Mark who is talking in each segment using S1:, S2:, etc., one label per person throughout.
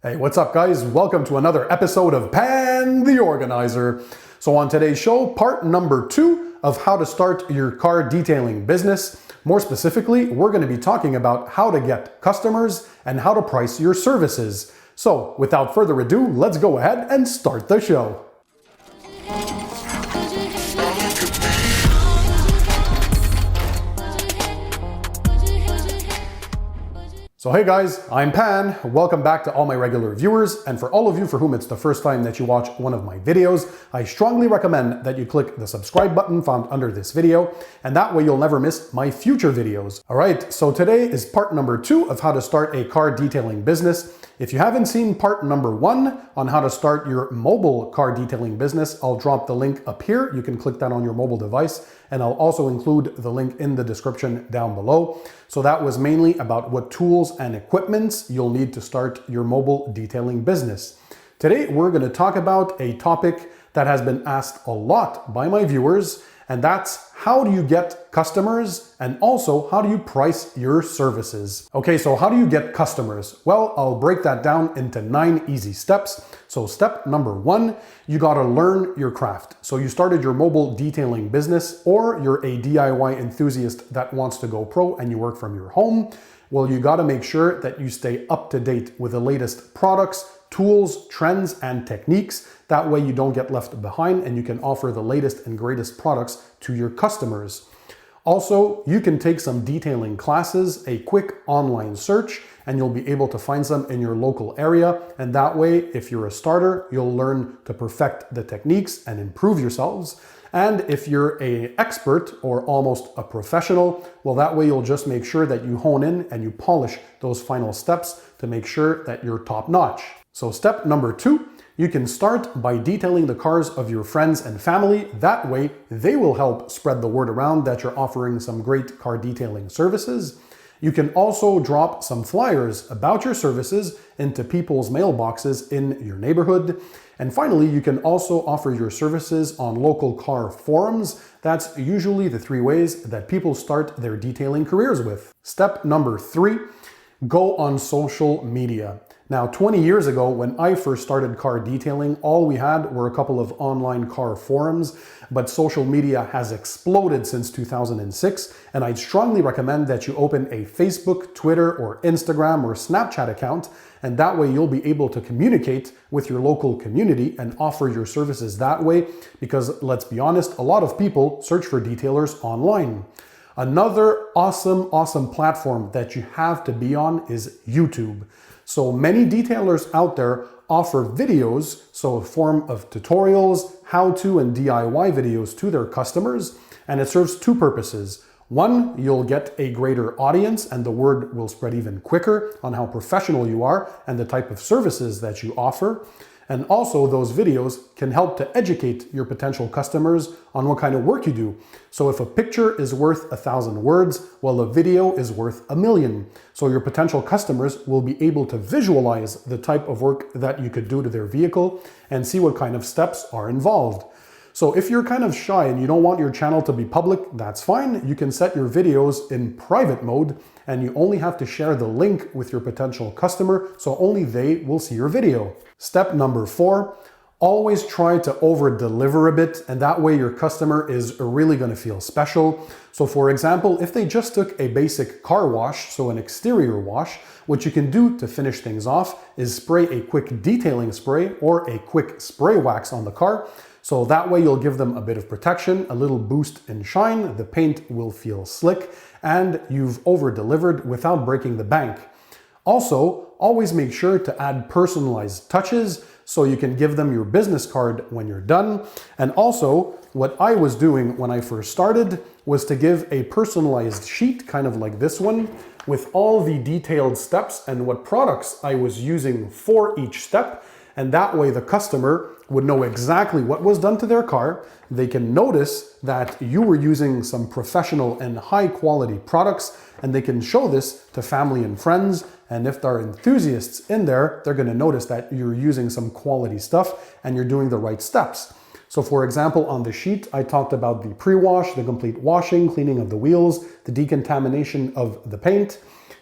S1: Hey, what's up guys? Welcome to another episode of Pan the Organizer. So on today's show, part number 2 of how to start your car detailing business. More specifically, we're going to be talking about how to get customers and how to price your services. So without further ado, let's go ahead and start the show. So hey guys, I'm Pan. Welcome back to all my regular viewers, and for all of you for whom it's the first time that you watch one of my videos, I strongly recommend that you click the subscribe button found under this video, and that way you'll never miss my future videos. Alright, so today is part number 2 of how to start a car detailing business. If you haven't seen part number 1 on how to start your mobile car detailing business, I'll drop the link up here. You can click that on your mobile device, and I'll also include the link in the description down below. So that was mainly about what tools and equipments you'll need to start your mobile detailing business. Today, we're going to talk about a topic that has been asked a lot by my viewers, and that's how do you get customers and also how do you price your services? Okay, so how do you get customers? Well, I'll break that down into 9 easy steps. So step number 1, you gotta learn your craft. So you started your mobile detailing business, or you're a DIY enthusiast that wants to go pro and you work from your home. Well, you gotta make sure that you stay up to date with the latest products, tools, trends, and techniques. That way you don't get left behind and you can offer the latest and greatest products to your customers. Also, you can take some detailing classes, a quick online search, and you'll be able to find some in your local area. And that way, if you're a starter, you'll learn to perfect the techniques and improve yourselves. And if you're an expert or almost a professional, well, that way you'll just make sure that you hone in and you polish those final steps to make sure that you're top notch. So step number 2, you can start by detailing the cars of your friends and family. That way, they will help spread the word around that you're offering some great car detailing services. You can also drop some flyers about your services into people's mailboxes in your neighborhood. And finally, you can also offer your services on local car forums. That's usually the 3 ways that people start their detailing careers with. Step number 3, go on social media. Now, 20 years ago, when I first started car detailing, all we had were a couple of online car forums, but social media has exploded since 2006, and I'd strongly recommend that you open a Facebook, Twitter, or Instagram or Snapchat account, and that way you'll be able to communicate with your local community and offer your services that way, because let's be honest, a lot of people search for detailers online. Another awesome platform that you have to be on is YouTube. So many detailers out there offer videos, so a form of tutorials, how-to and DIY videos to their customers, and it serves 2 purposes. 1, you'll get a greater audience and the word will spread even quicker on how professional you are and the type of services that you offer. And also those videos can help to educate your potential customers on what kind of work you do. So if a picture is worth 1,000 words, well, a video is worth 1,000,000. So your potential customers will be able to visualize the type of work that you could do to their vehicle and see what kind of steps are involved. So if you're kind of shy and you don't want your channel to be public, that's fine. You can set your videos in private mode and you only have to share the link with your potential customer so only they will see your video. Step number 4, always try to over-deliver a bit, and that way your customer is really going to feel special. So for example, if they just took a basic car wash, so an exterior wash, what you can do to finish things off is spray a quick detailing spray or a quick spray wax on the car. So that way you'll give them a bit of protection, a little boost in shine, the paint will feel slick, and you've over-delivered without breaking the bank. Also, always make sure to add personalized touches so you can give them your business card when you're done. And also, what I was doing when I first started was to give a personalized sheet, kind of like this one, with all the detailed steps and what products I was using for each step. And that way the customer would know exactly what was done to their car. They can notice that you were using some professional and high quality products, and they can show this to family and friends. And if there are enthusiasts in there, they're going to notice that you're using some quality stuff and you're doing the right steps. So for example, on the sheet, I talked about the pre-wash, the complete washing, cleaning of the wheels, the decontamination of the paint,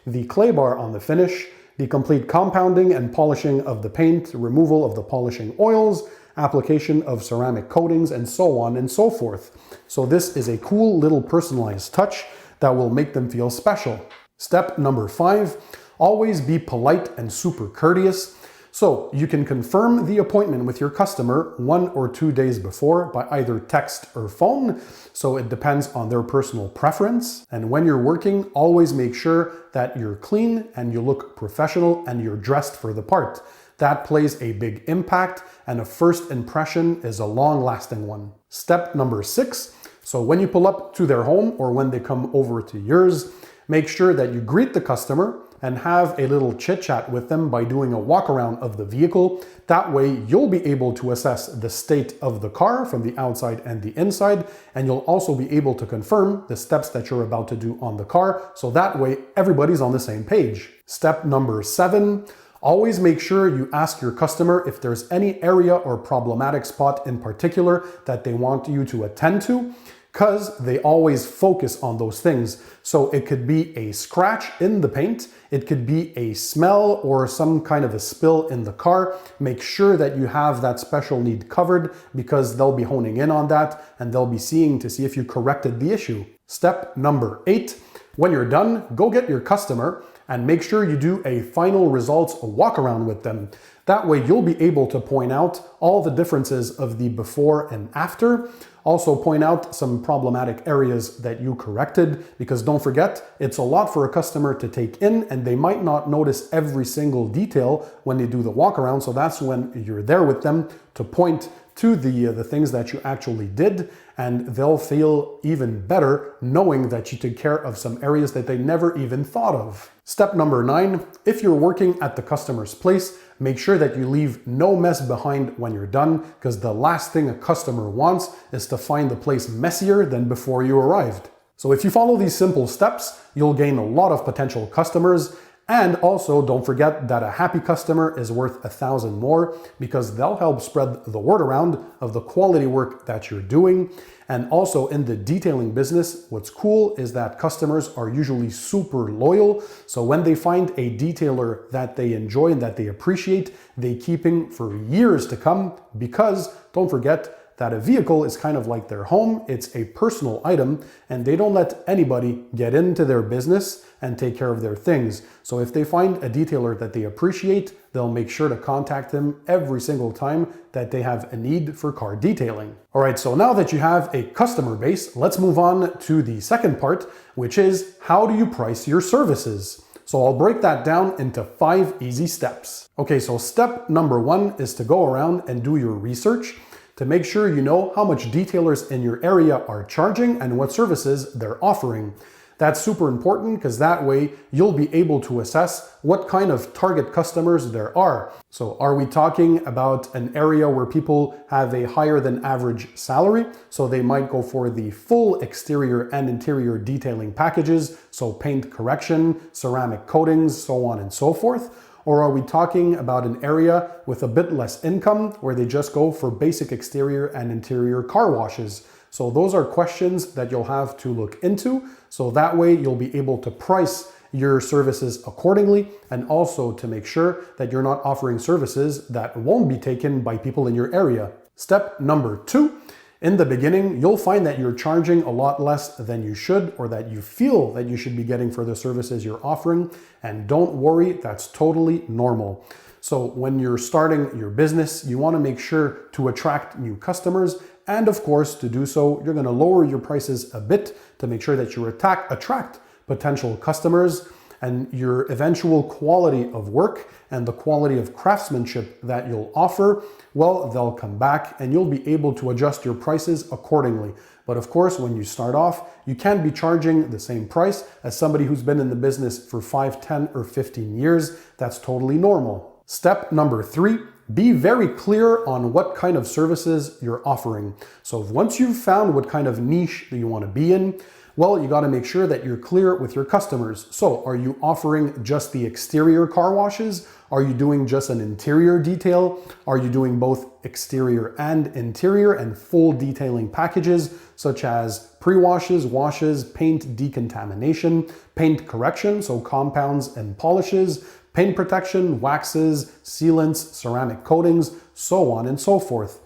S1: the clay bar on the finish, the complete compounding and polishing of the paint, removal of the polishing oils, application of ceramic coatings, and so on and so forth. So this is a cool little personalized touch that will make them feel special. Step number 5, always be polite and super courteous. So you can confirm the appointment with your customer 1 or 2 days before by either text or phone. So it depends on their personal preference. And when you're working, always make sure that you're clean and you look professional and you're dressed for the part. That plays a big impact, and a first impression is a long-lasting one. Step number 6. So when you pull up to their home or when they come over to yours, make sure that you greet the customer and have a little chit chat with them by doing a walk around of the vehicle. That way you'll be able to assess the state of the car from the outside and the inside, and you'll also be able to confirm the steps that you're about to do on the car, so that way everybody's on the same page. Step number 7, always make sure you ask your customer if there's any area or problematic spot in particular that they want you to attend to, because they always focus on those things. So it could be a scratch in the paint, it could be a smell or some kind of a spill in the car. Make sure that you have that special need covered, because they'll be honing in on that and they'll be seeing to see if you corrected the issue. Step number 8, when you're done, go get your customer and make sure you do a final results walk around with them. That way you'll be able to point out all the differences of the before and after. Also point out some problematic areas that you corrected, because don't forget, it's a lot for a customer to take in and they might not notice every single detail when they do the walk around. So that's when you're there with them to point to the things that you actually did, and they'll feel even better knowing that you took care of some areas that they never even thought of. Step number 9, if you're working at the customer's place, make sure that you leave no mess behind when you're done, because the last thing a customer wants is to find the place messier than before you arrived. So if you follow these simple steps, you'll gain a lot of potential customers. And also don't forget that a happy customer is worth 1,000 more, because they'll help spread the word around of the quality work that you're doing. And also in the detailing business, what's cool is that customers are usually super loyal. So when they find a detailer that they enjoy and that they appreciate, they keep him for years to come, because don't forget that a vehicle is kind of like their home. It's a personal item and they don't let anybody get into their business and take care of their things. So if they find a detailer that they appreciate, they'll make sure to contact him every single time that they have a need for car detailing. All right, so now that you have a customer base, let's move on to the second part, which is how do you price your services? So I'll break that down into 5 easy steps. Okay, so step number 1 is to go around and do your research to make sure you know how much detailers in your area are charging and what services they're offering. That's super important, because that way you'll be able to assess what kind of target customers there are. So are we talking about an area where people have a higher than average salary? So they might go for the full exterior and interior detailing packages, so paint correction, ceramic coatings, so on and so forth. Or are we talking about an area with a bit less income where they just go for basic exterior and interior car washes? So those are questions that you'll have to look into. So that way you'll be able to price your services accordingly, and also to make sure that you're not offering services that won't be taken by people in your area. Step number 2. In the beginning, you'll find that you're charging a lot less than you should, or that you feel that you should be getting for the services you're offering. And don't worry, that's totally normal. So when you're starting your business, you want to make sure to attract new customers. And of course, to do so, you're going to lower your prices a bit to make sure that you attract potential customers, and your eventual quality of work and the quality of craftsmanship that you'll offer, well, they'll come back and you'll be able to adjust your prices accordingly. But of course, when you start off, you can't be charging the same price as somebody who's been in the business for 5, 10, or 15 years. That's totally normal. Step number 3, be very clear on what kind of services you're offering. So once you've found what kind of niche that you want to be in, well, you got to make sure that you're clear with your customers. So are you offering just the exterior car washes? Are you doing just an interior detail? Are you doing both exterior and interior and full detailing packages, such as pre-washes, washes, paint decontamination, paint correction, so compounds and polishes, paint protection, waxes, sealants, ceramic coatings, so on and so forth.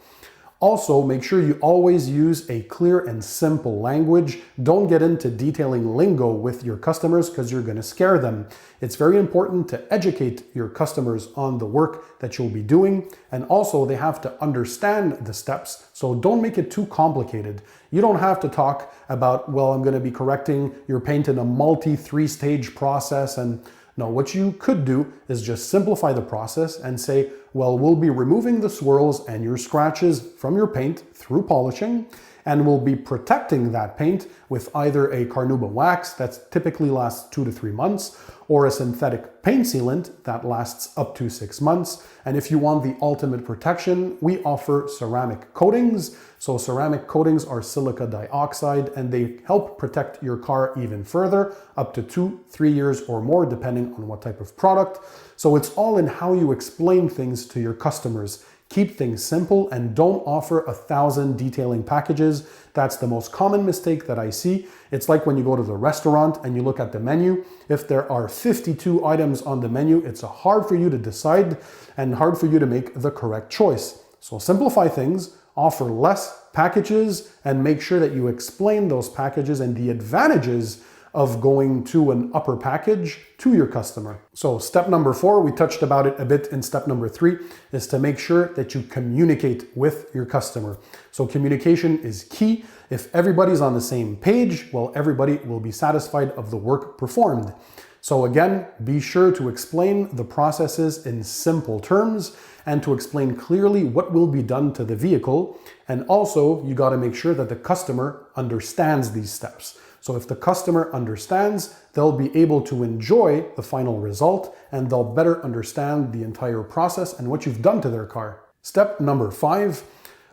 S1: Also, make sure you always use a clear and simple language. Don't get into detailing lingo with your customers because you're going to scare them. It's very important to educate your customers on the work that you'll be doing, and also they have to understand the steps, so don't make it too complicated. You don't have to talk about, well, I'm going to be correcting your paint in a multi-3-stage process. And no, what you could do is just simplify the process and say, well, we'll be removing the swirls and your scratches from your paint through polishing, and we'll be protecting that paint with either a carnauba wax that typically lasts 2 to 3 months, or a synthetic paint sealant that lasts up to 6 months. And if you want the ultimate protection, we offer ceramic coatings. So ceramic coatings are silica dioxide, and they help protect your car even further, up to 2-3 years or more, depending on what type of product. So it's all in how you explain things to your customers. Keep things simple and don't offer 1,000 detailing packages. That's the most common mistake that I see. It's like when you go to the restaurant and you look at the menu. If there are 52 items on the menu, it's hard for you to decide and hard for you to make the correct choice. So simplify things, offer less packages, and make sure that you explain those packages and the advantages of going to an upper package to your customer. So step number 4, we touched about it a bit in step number 3, is to make sure that you communicate with your customer. So communication is key. If everybody's on the same page, well, everybody will be satisfied of the work performed. So again, be sure to explain the processes in simple terms and to explain clearly what will be done to the vehicle. And also, you got to make sure that the customer understands these steps. So if the customer understands, they'll be able to enjoy the final result and they'll better understand the entire process and what you've done to their car. Step number 5,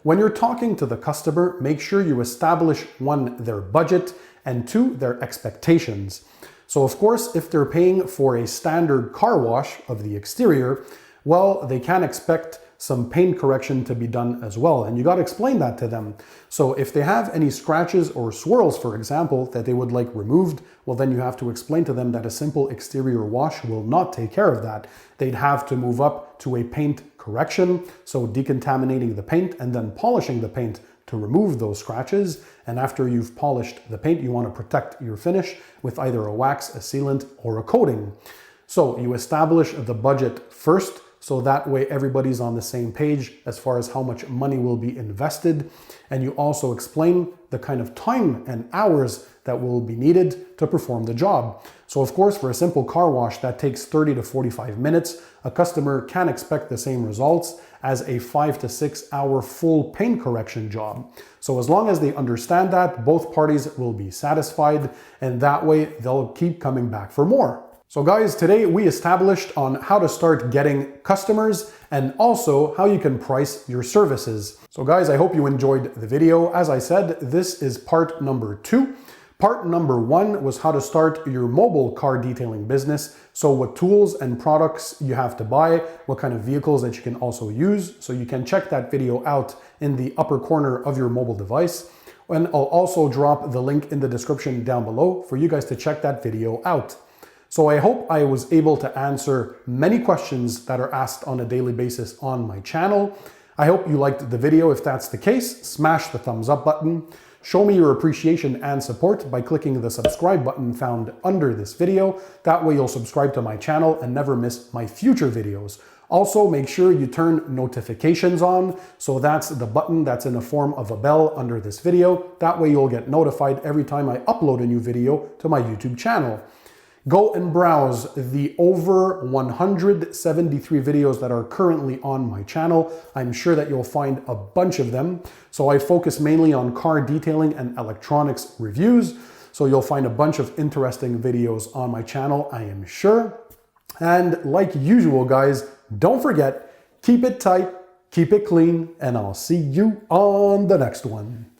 S1: when you're talking to the customer, make sure you establish 1, their budget, and 2, their expectations. So of course, if they're paying for a standard car wash of the exterior, well, they can expect some paint correction to be done as well. And you got to explain that to them. So if they have any scratches or swirls, for example, that they would like removed, well, then you have to explain to them that a simple exterior wash will not take care of that. They'd have to move up to a paint correction, so decontaminating the paint and then polishing the paint to remove those scratches. And after you've polished the paint, you want to protect your finish with either a wax, a sealant, or a coating. So you establish the budget first, so that way everybody's on the same page as far as how much money will be invested. And you also explain the kind of time and hours that will be needed to perform the job. So of course, for a simple car wash that takes 30 to 45 minutes, a customer can expect the same results as a 5 to 6 hour full paint correction job. So as long as they understand that, both parties will be satisfied, and that way they'll keep coming back for more. So guys, today we established on how to start getting customers and also how you can price your services. So guys, I hope you enjoyed the video. As I said, this is part number 2. Part number 1 was how to start your mobile car detailing business. So what tools and products you have to buy, what kind of vehicles that you can also use. So you can check that video out in the upper corner of your mobile device. And I'll also drop the link in the description down below for you guys to check that video out. So I hope I was able to answer many questions that are asked on a daily basis on my channel. I hope you liked the video. If that's the case, smash the thumbs up button. Show me your appreciation and support by clicking the subscribe button found under this video. That way you'll subscribe to my channel and never miss my future videos. Also, make sure you turn notifications on. So that's the button that's in the form of a bell under this video. That way you'll get notified every time I upload a new video to my YouTube channel. Go and browse the over 173 videos that are currently on my channel. I'm sure that you'll find a bunch of them. So I focus mainly on car detailing and electronics reviews. So you'll find a bunch of interesting videos on my channel, I am sure. And like usual, guys, don't forget, keep it tight, keep it clean, and I'll see you on the next one.